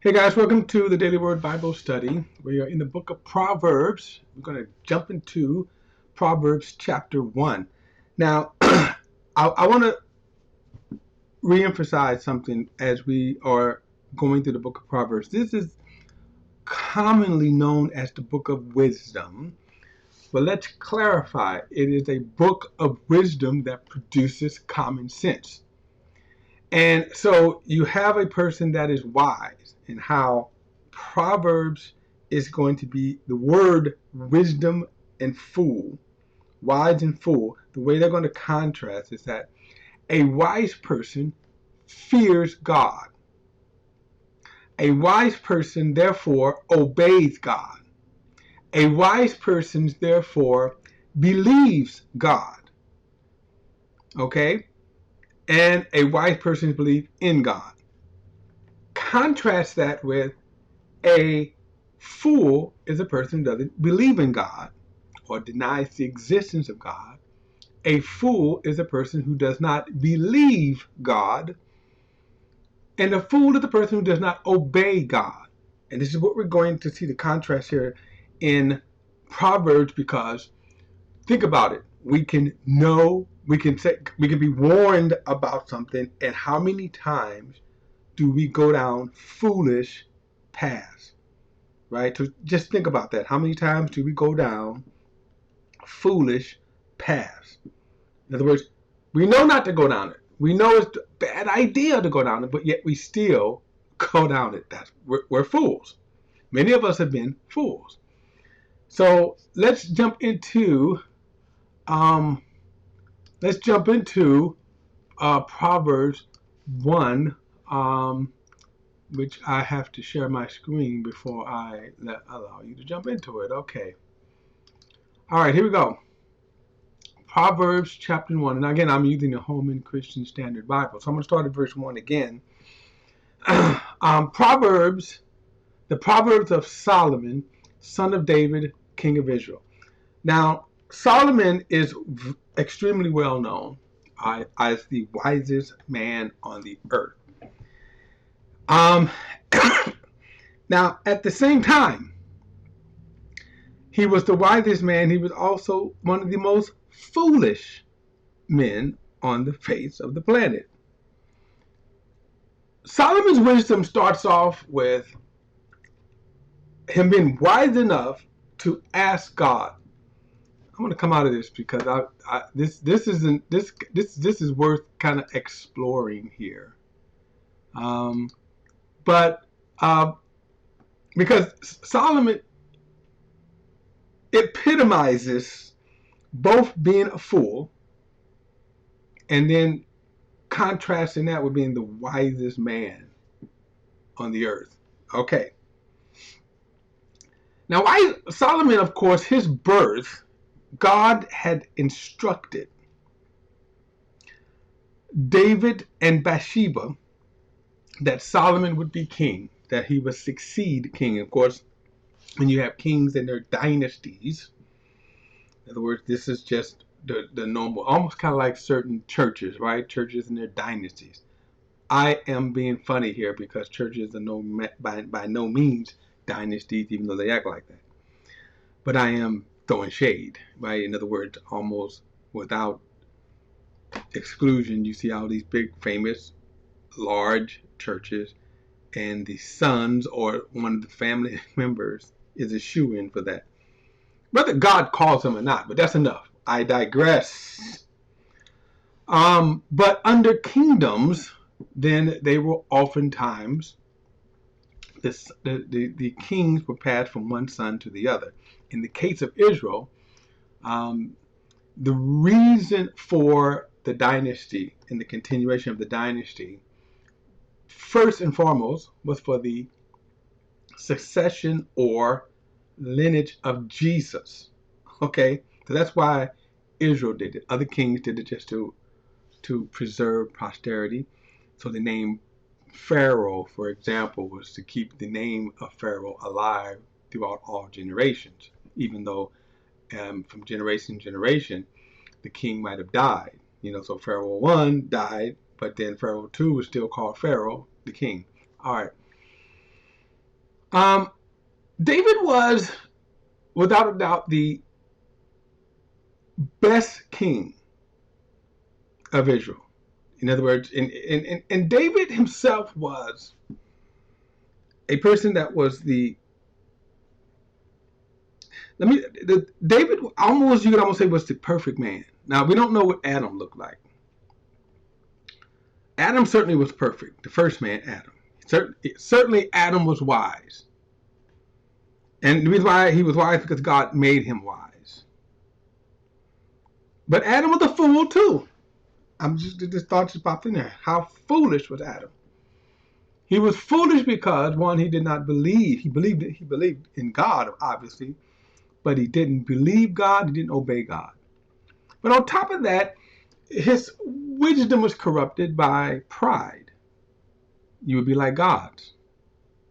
Hey guys, welcome to the Daily Word Bible Study. We are in the book of Proverbs. We're going to jump into Proverbs chapter 1. Now, I want to reemphasize something as we are going through the book of Proverbs. This is commonly known as the book of wisdom, but let's clarify. It is a book of wisdom that produces common sense. And so you have a person that is wise, and how Proverbs is going to be the word wisdom and fool, wise and fool. The way they're going to contrast is that a wise person fears God. A wise person, therefore, obeys God. A wise person, therefore, believes God. Okay? And a wise person believes in God. Contrast that with a fool is a person who doesn't believe in God or denies the existence of God. A fool is a person who does not believe God. And a fool is a person who does not obey God. And this is what we're going to see the contrast here in Proverbs, because think about it. We can know, we can be warned about something, and how many times do we go down foolish paths? Right? So just think about that. How many times do we go down foolish paths? In other words, we know not to go down it. We know it's a bad idea to go down it, but yet we still go down it. We're fools. Many of us have been fools. So let's jump into um, Proverbs 1, which I have to share my screen before I allow you to jump into it. Okay. All right, here we go. Proverbs chapter 1. And again, I'm using the Holman Christian Standard Bible. So I'm going to start at verse 1 again. Proverbs, the Proverbs of Solomon, son of David, king of Israel. Now, Solomon is extremely well known as the wisest man on the earth. Now, at the same time, he was the wisest man. He was also one of the most foolish men on the face of the planet. Solomon's wisdom starts off with him being wise enough to ask God. I'm going to come out of this because this is worth kind of exploring here. But because Solomon epitomizes both being a fool and then contrasting that with being the wisest man on the earth. Okay. Now, Solomon, of course, his birth, God had instructed David and Bathsheba that Solomon would be king, that he would succeed king. Of course, when you have kings and their dynasties, in other words, this is just the normal, almost kind of like certain churches, right? Churches and their dynasties. I am being funny here because churches are by no means dynasties, even though they act like that. But I am throwing shade, right? In other words, almost without exclusion, you see all these big, famous, large churches, and the sons or one of the family members is a shoo-in for that. Whether God calls them or not, but that's enough. I digress. But under kingdoms, then they were oftentimes the kings were passed from one son to the other. In the case of Israel, the reason for the dynasty and the continuation of the dynasty, first and foremost, was for the succession or lineage of Jesus. Okay, so that's why Israel did it. Other kings did it just to preserve posterity. So the name Pharaoh, for example, was to keep the name of Pharaoh alive throughout all generations, even though from generation to generation the king might have died. So Pharaoh 1 died, but then Pharaoh 2 was still called Pharaoh, the king. All right. Um, David was, without a doubt, the best king of Israel. In other words, and David himself was a person that was David almost, you could almost say, was the perfect man. Now, we don't know what Adam looked like. Adam certainly was perfect, the first man, Adam. Certainly Adam was wise. And the reason why he was wise because God made him wise. But Adam was a fool too. This thought just popped in there. How foolish was Adam? He was foolish because, one, he did not believe. He believed in God, obviously, but he didn't believe God. He didn't obey God. But on top of that, his wisdom was corrupted by pride. You would be like God.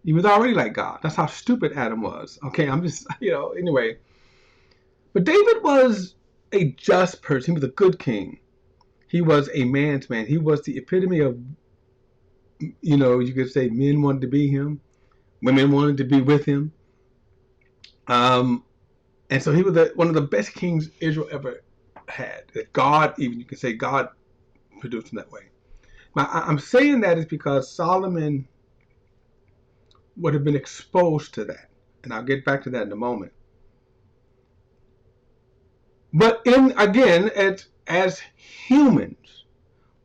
He was already like God. That's how stupid Adam was. Okay, I'm just, anyway. But David was a just person. He was a good king. He was a man's man. He was the epitome of, you could say men wanted to be him. Women wanted to be with him. And so he was one of the best kings Israel ever had. That God, even you can say God produced him that way. Now, I'm saying that is because Solomon would have been exposed to that. And I'll get back to that in a moment. But again, as humans,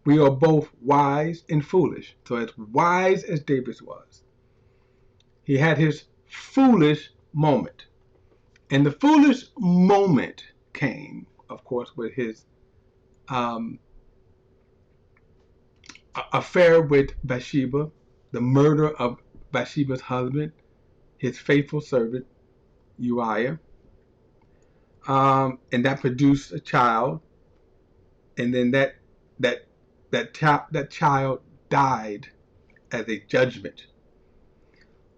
we are both wise and foolish. So as wise as David was, he had his foolish moment. And the foolish moment came, of course, with his affair with Bathsheba, the murder of Bathsheba's husband, his faithful servant, Uriah. And that produced a child. And then that child died as a judgment.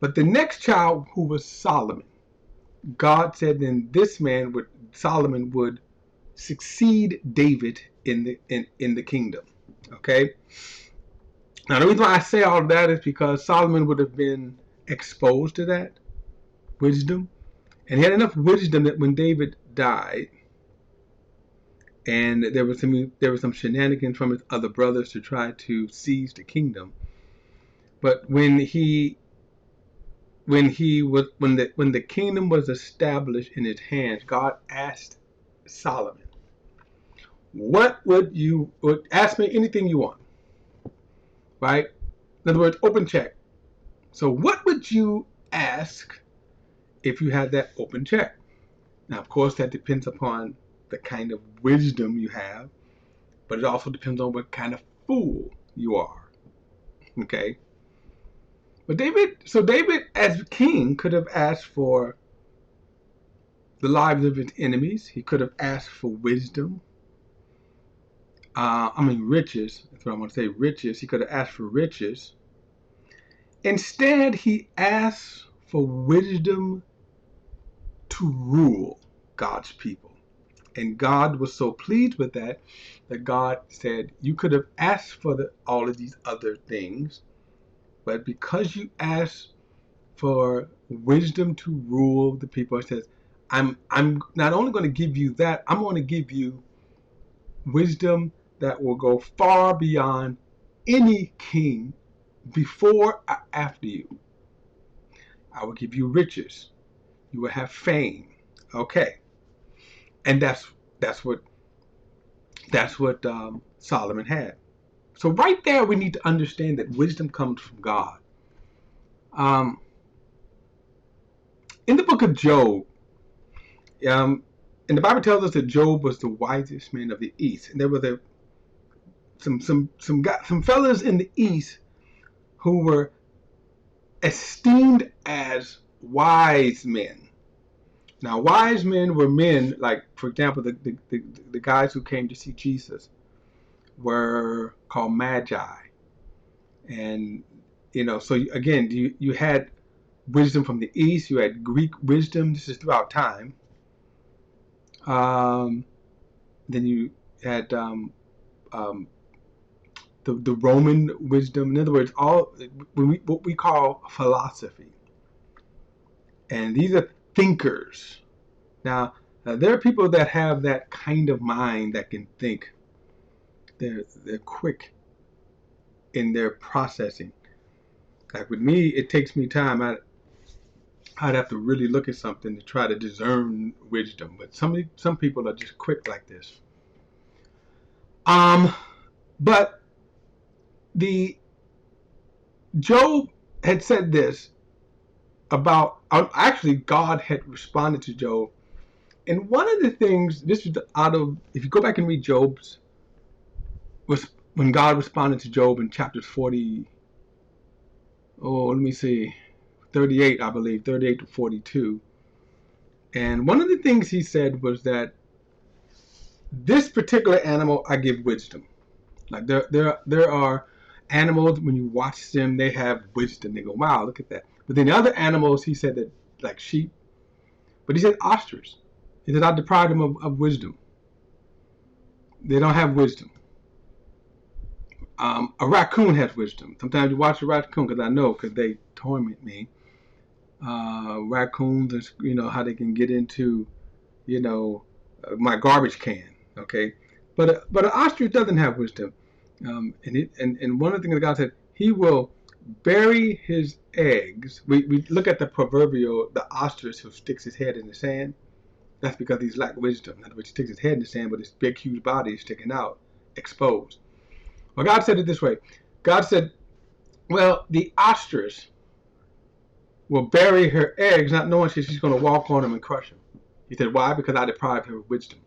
But the next child, who was Solomon, God said then Solomon would succeed David in the kingdom. Okay. Now the reason why I say all of that is because Solomon would have been exposed to that wisdom, and he had enough wisdom that when David died, and there was some shenanigans from his other brothers to try to seize the kingdom. But when the kingdom was established in his hands, God asked Solomon, ask me anything you want, right? In other words, open check. So what would you ask if you had that open check? Now, of course, that depends upon the kind of wisdom you have, but it also depends on what kind of fool you are. Okay? But David, as king, could have asked for the lives of his enemies. He could have asked for wisdom. Riches. That's what I want to say. Riches. He could have asked for riches. Instead, he asked for wisdom to rule God's people. And God was so pleased with that God said, you could have asked for all of these other things, but because you asked for wisdom to rule the people, it says, I'm not only going to give you that, I'm going to give you wisdom that will go far beyond any king before or after you. I will give you riches. You will have fame. Okay. And that's what Solomon had. So right there, we need to understand that wisdom comes from God. In the book of Job, and the Bible tells us that Job was the wisest man of the East, and there were some fellas in the East who were esteemed as wise men. Now, wise men were men like, for example, the guys who came to see Jesus were called magi, and so again, you had wisdom from the East. You had Greek wisdom. This is throughout time. Then you had the Roman wisdom. In other words, what we call philosophy. And these are thinkers. Now, there are people that have that kind of mind that can think. They're quick in their processing. Like with me, it takes me time. I'd have to really look at something to try to discern wisdom. But some people are just quick like this. But the Job had said this about, actually God had responded to Job. And one of the things, this was if you go back and read Job's, was when God responded to Job in chapters 40, let me see, 38, I believe, 38 to 42. And one of the things he said was that this particular animal, I give wisdom. Like there are animals, when you watch them, they have wisdom. They go, wow, look at that. But then the other animals, he said that, like sheep, but he said ostrich. He said, I deprived them of wisdom. They don't have wisdom. A raccoon has wisdom. Sometimes you watch a raccoon, because I know, because they torment me. Raccoons, how they can get into, my garbage can. Okay, but an ostrich doesn't have wisdom. And one of the things that God said, He will bury his eggs. We look at the proverbial, the ostrich who sticks his head in the sand. That's because he's lack wisdom. In other words, he sticks his head in the sand, but his big, huge body is sticking out, exposed. Well, God said it this way. God said, well, the ostrich will bury her eggs, not knowing she's going to walk on them and crush them. He said, why? Because I deprived her of wisdom.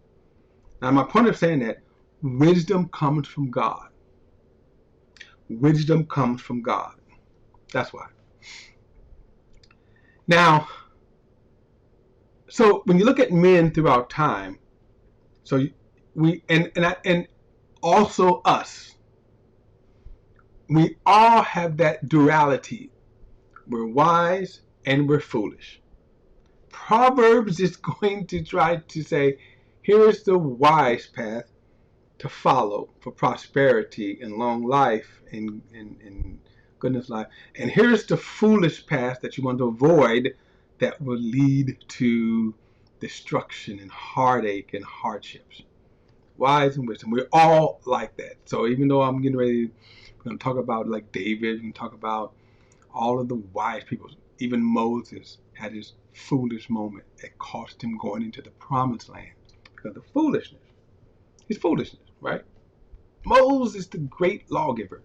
Now, my point of saying that, wisdom comes from God. Wisdom comes from God. That's why. Now, so when you look at men throughout time, so we and also us, we all have that duality. We're wise and we're foolish. Proverbs is going to try to say, here's the wise path to follow for prosperity and long life and goodness life. And here's the foolish path that you want to avoid that will lead to destruction and heartache and hardships. Wise and wisdom. We're all like that. So even though I'm getting ready, we're going to talk about like David and talk about all of the wise people. Even Moses had his foolish moment that cost him going into the promised land because of foolishness. His foolishness, right? Moses, the great lawgiver,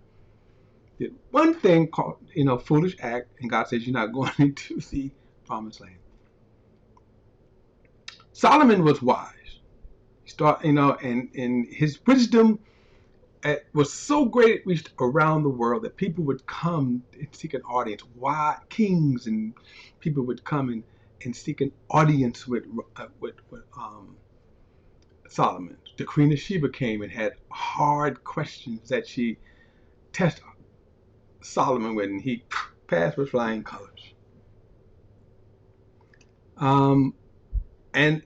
did one thing called, foolish act, and God says you're not going into the promised land. Solomon was wise. He started, and his wisdom was so great it reached around the world that people would come and seek an audience. Why kings and people would come and seek an audience with Solomon. The Queen of Sheba came and had hard questions that she tested Solomon with, and he passed with flying colors. And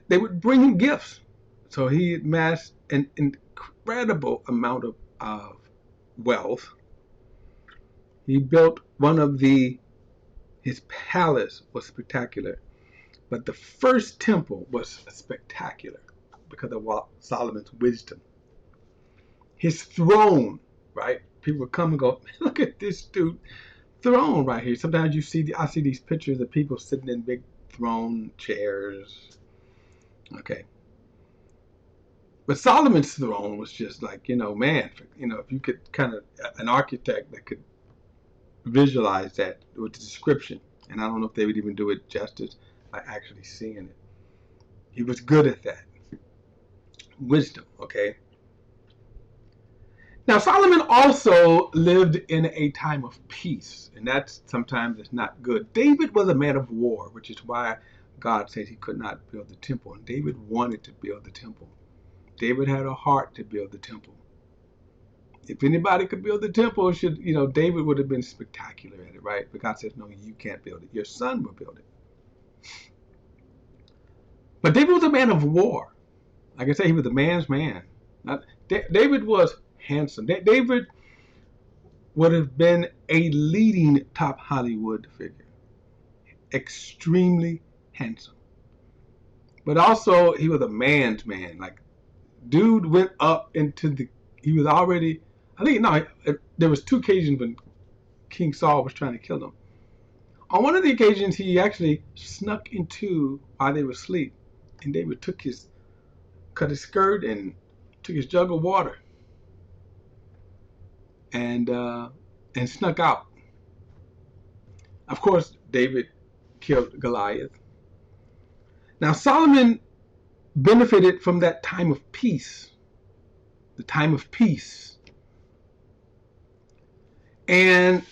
they would bring him gifts. So he amassed an incredible amount of wealth. He built his palace was spectacular, but the first temple was spectacular because of Solomon's wisdom. His throne, right? People would come and go, look at this dude throne right here. Sometimes I see these pictures of people sitting in big throne chairs. Okay. But Solomon's throne was just like, man, if you could an architect that could visualize that with the description, and I don't know if they would even do it justice by actually seeing it. He was good at that. Wisdom, okay? Now, Solomon also lived in a time of peace, and that's sometimes it's not good. David was a man of war, which is why God says he could not build the temple, and David wanted to build the temple. David had a heart to build the temple. If anybody could build the temple, David would have been spectacular at it, right? But God says, no, you can't build it. Your son will build it. But David was a man of war. Like I say, he was a man's man. David was handsome. David would have been a leading top Hollywood figure. extremely handsome. But also, he was a man's man. Like, dude went up into the, he was already, I think, no, there was 2 occasions when King Saul was trying to kill him. On one of the occasions, he actually snuck into while they were asleep, and David cut his skirt and took his jug of water, and snuck out. Of course, David killed Goliath. Now Solomon benefited from that time of peace, the time of peace, and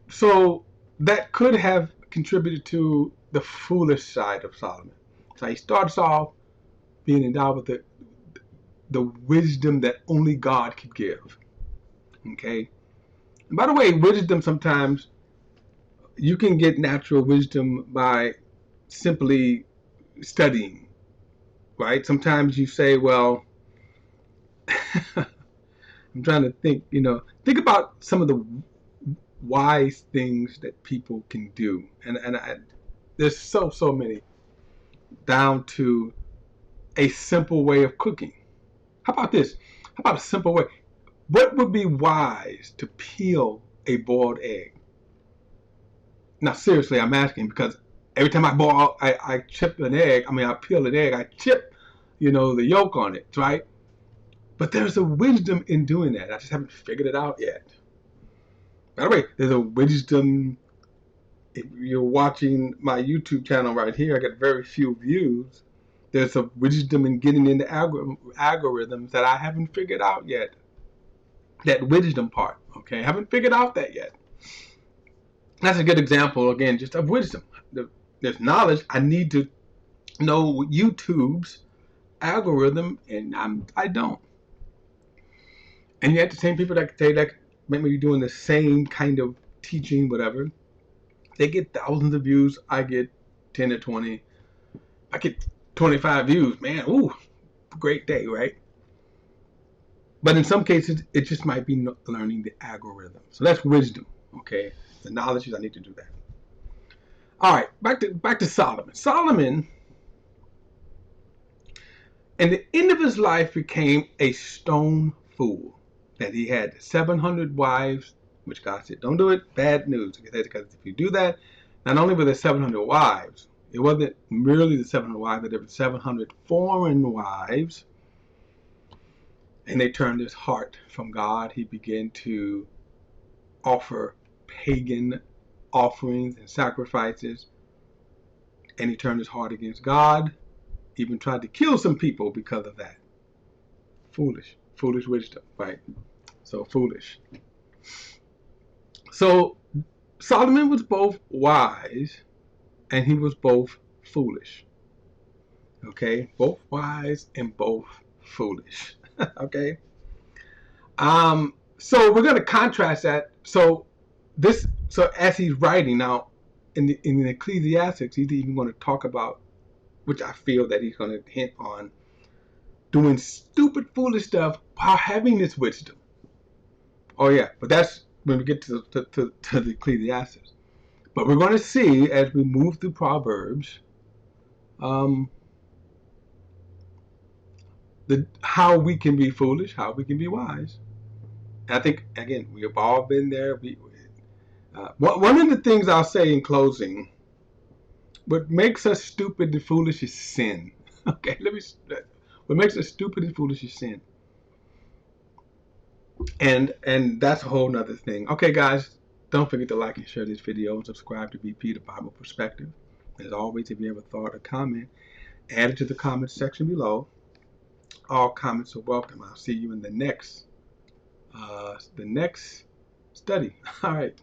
so that could have contributed to the foolish side of Solomon. So he starts off being endowed with the wisdom that only God could give. Okay. And by the way, wisdom, sometimes you can get natural wisdom by simply studying, right? Sometimes you say, well, I'm trying to think, think about some of the wise things that people can do. And there's so many, down to a simple way of cooking. How about this? How about a simple way? What would be wise to peel a boiled egg? Now, seriously, I'm asking because every time I chip an egg, I peel an egg, I chip, the yolk on it, right? But there's a wisdom in doing that. I just haven't figured it out yet. By the way, there's a wisdom. If you're watching my YouTube channel right here, I got very few views. There's a wisdom in getting into algorithms that I haven't figured out yet. That wisdom part, okay? I haven't figured out that yet. That's a good example, again, just of wisdom. There's knowledge. I need to know YouTube's algorithm, and I don't. And yet the same people that say that make me doing the same kind of teaching, whatever, they get thousands of views. I get 10 or 20. I get 25 views. Man, ooh, great day, right? But in some cases, it just might be learning the algorithm. So that's wisdom, okay? The knowledge is I need to do that. All right, back to Solomon. Solomon, in the end of his life, became a stone fool. That he had 700 wives, which God said, don't do it, bad news. Because if you do that, not only were there 700 wives, it wasn't merely the 700 wives, but there were 700 foreign wives. And they turned his heart from God. He began to offer pagan offerings and sacrifices. And he turned his heart against God. Even tried to kill some people because of that. Foolish wisdom, right? So foolish. So Solomon was both wise and he was both foolish. Okay, both wise and both foolish. Okay. So we're going to contrast that. So as he's writing now in Ecclesiastes, he's even going to talk about, which I feel that he's going to hint on, doing stupid, foolish stuff while having this wisdom. Oh yeah, but that's when we get to the Ecclesiastes. But we're going to see as we move through Proverbs, how we can be foolish, how we can be wise. And I think again we have all been there. One of the things I'll say in closing, what makes us stupid and foolish is sin. Okay, what makes us stupid and foolish is sin. And that's a whole nother thing. Okay, guys, don't forget to like and share this video and subscribe to BP, the Bible Perspective. As always, if you have a thought or comment, add it to the comment section below. All comments are welcome. I'll see you in the next study. All right.